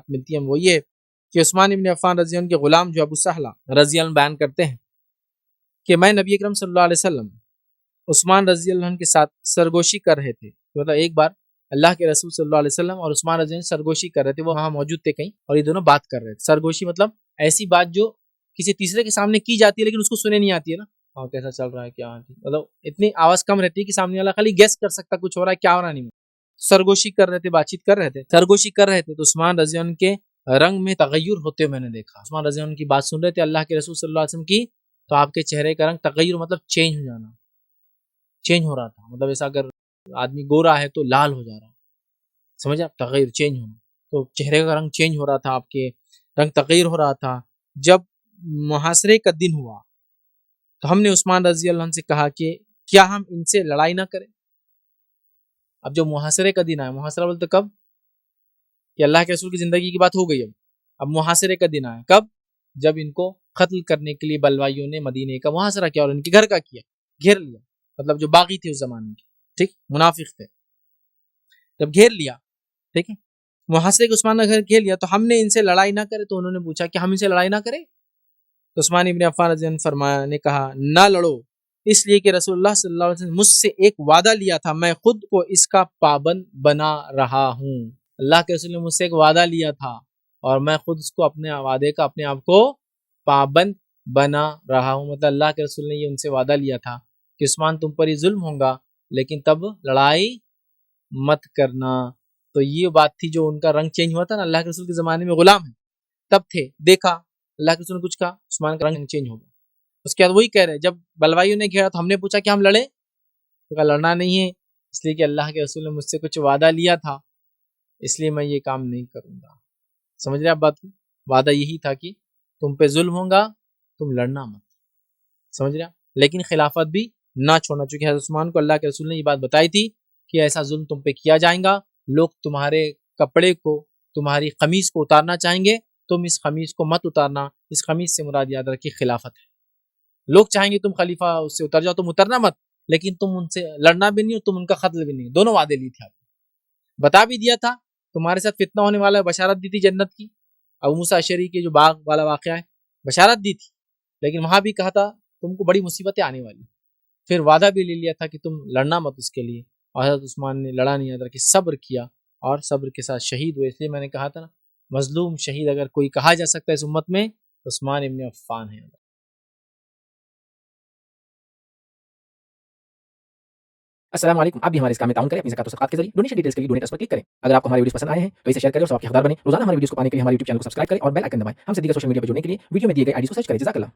ملتی ہیں وہ یہ کہ عثمان ابن عفان رضی اللہ عنہ کے غلام جو ابو سہلہ رضی اللہ عنہ بیان کرتے ہیں کہ میں نبی اکرم صلی اللہ علیہ وسلم عثمان رضی اللہ عنہ کے ساتھ سرگوشی کر رہے تھے. مطلب ایک بار اللہ کے رسول صلی اللہ علیہ وسلم اور عثمان رضی اللہ عنہ سرگوشی کر رہے تھے، وہ وہاں موجود تھے کہیں، اور یہ دونوں بات کر رہے تھے. سرگوشی مطلب ایسی بات جو کسی تیسرے کے سامنے کی جاتی ہے لیکن اس کو سنے نہیں آتی ہے نا، ہاں کیسا چل رہا ہے کیا، مطلب اتنی آواز کم رہتی ہے کہ سامنے والا خالی گیس کر سکتا کچھ ہو رہا ہے کیا ہو رہا نہیں. سرگوشی کر رہے تھے، بات چیت کر رہے تھے، سرگوشی کر رہے تھے تو عثمان رضی اللہ عنہ کے رنگ میں تغیر ہوتے ہوئے میں نے دیکھا. عثمان رضی اللہ عنہ کی بات سن رہے تھے اللہ کے رسول صلی اللہ علیہ وسلم کی، تو آپ کے چہرے کا رنگ تغیر مطلب چینج ہو جانا، چینج ہو رہا تھا. مطلب ایسا اگر آدمی گورا ہے تو لال ہو جا رہا، سمجھ آپ، تغیر چینج ہونا. تو چہرے کا رنگ چینج ہو رہا تھا، آپ کے رنگ تغیر ہو رہا تھا. جب محاصرے کا دن ہوا تو ہم نے عثمان رضی اللہ عنہ سے کہا کہ کیا ہم ان سے لڑائی نہ کریں. اب جو محاصرے کا دن آیا، محاصرہ بولتے کب کہ اللہ کے رسول کی زندگی کی بات ہو گئی، اب محاصرے کا دن آیا کب، جب ان کو قتل کرنے کے لیے بلوائیوں نے مدینے کا محاصرہ کیا اور ان کے گھر کا کیا، گھیر لیا. مطلب جو باغی تھے اس زمانے کے، ٹھیک، منافق تھے، جب گھیر لیا، ٹھیک ہے، محاصرے کے عثمان نے گھر گھیر لیا تو ہم نے ان سے لڑائی نہ کرے. تو انہوں نے پوچھا کہ ہم ان سے لڑائی نہ کریں. تو عثمان ابن عفان رضی اللہ عنہ نے کہا نہ لڑو، اس لیے کہ رسول اللہ صلی اللہ علیہ وسلم مجھ سے ایک وعدہ لیا تھا، میں خود کو اس کا پابند بنا رہا ہوں. اللہ کے رسول نے مجھ سے ایک وعدہ لیا تھا اور میں خود اس کو اپنے وعدے کا اپنے آپ کو پابند بنا رہا ہوں. مطلب اللہ کے رسول نے یہ ان سے وعدہ لیا تھا کہ عثمان تم پر ہی ظلم ہوگا لیکن تب لڑائی مت کرنا. تو یہ بات تھی جو ان کا رنگ چینج ہوا تھا نا، اللہ کے رسول کے زمانے میں غلام ہیں تب تھے، دیکھا اللہ کے رسول نے کچھ کہا، عثمان کا رنگ چینج ہو گیا. اس کے بعد وہی کہہ رہے جب بلوائیوں نے گھیرا تو ہم نے پوچھا کہ ہم لڑیں، تو کہا لڑنا نہیں ہے، اس لیے کہ اللہ کے رسول نے مجھ سے کچھ وعدہ لیا تھا اس لیے میں یہ کام نہیں کروں گا. سمجھ رہے آپ بات کو، وعدہ یہی تھا کہ تم پہ ظلم ہوگا تم لڑنا مت، سمجھ رہے آپ، لیکن خلافت بھی نہ چھوڑنا. چونکہ حضرت عثمان کو اللہ کے رسول نے یہ بات بتائی تھی کہ ایسا ظلم تم پہ کیا جائے گا، لوگ تمہارے کپڑے کو، تمہاری قمیص کو اتارنا چاہیں گے، تم اس قمیص کو مت اتارنا. اس قمیص سے مراد یاد رکھیے خلافت ہے. لوگ چاہیں گے تم خلیفہ اس سے اتر جاؤ، تم اترنا مت، لیکن تم ان سے لڑنا بھی نہیں اور تم ان کا قتل بھی نہیں. دونوں وعدے لی تھے، آپ بتا بھی دیا تھا تمہارے ساتھ فتنہ ہونے والا ہے، بشارت دی تھی جنت کی. ابو موسیٰ اشعری کے جو باغ والا واقعہ ہے بشارت دی تھی، لیکن وہاں بھی کہا تھا تم کو بڑی مصیبتیں آنے والی. پھر وعدہ بھی لے لیا تھا کہ تم لڑنا مت اس کے لیے، اور حضرت عثمان نے لڑا نہیں، حضرت کہ صبر کیا اور صبر کے ساتھ شہید ہوئے. اس لیے میں نے کہا تھا نا، مظلوم شہید اگر کوئی کہا جا سکتا ہے اس امت میں عثمان ابن عفان ہے. السلام علیکم. آپ بھی ہمارے اس کام میں تعاون کریں اپنی زکات و صدقات کے ذریعے. ڈونیشن ڈیٹیلز کے لیے ڈونیٹ پر کلک کریں. اگر آپ کو ہمارے ویڈیوز پسند آئے ہیں تو اسے شیئر کریں اور سب کے حقدار بنیں. روزانہ ہمارے ویڈیوز کو پانے کے لیے ہمارے یوٹیوب چینل کو سبسکرائب کریں اور بیل آئکن دبائیں. ہم سے دیگر سوشل میڈیا پر جڑنے کے لیے ویڈیو میں دیے گئے آئی ڈی کو سرچ کریں. جزاک اللہ.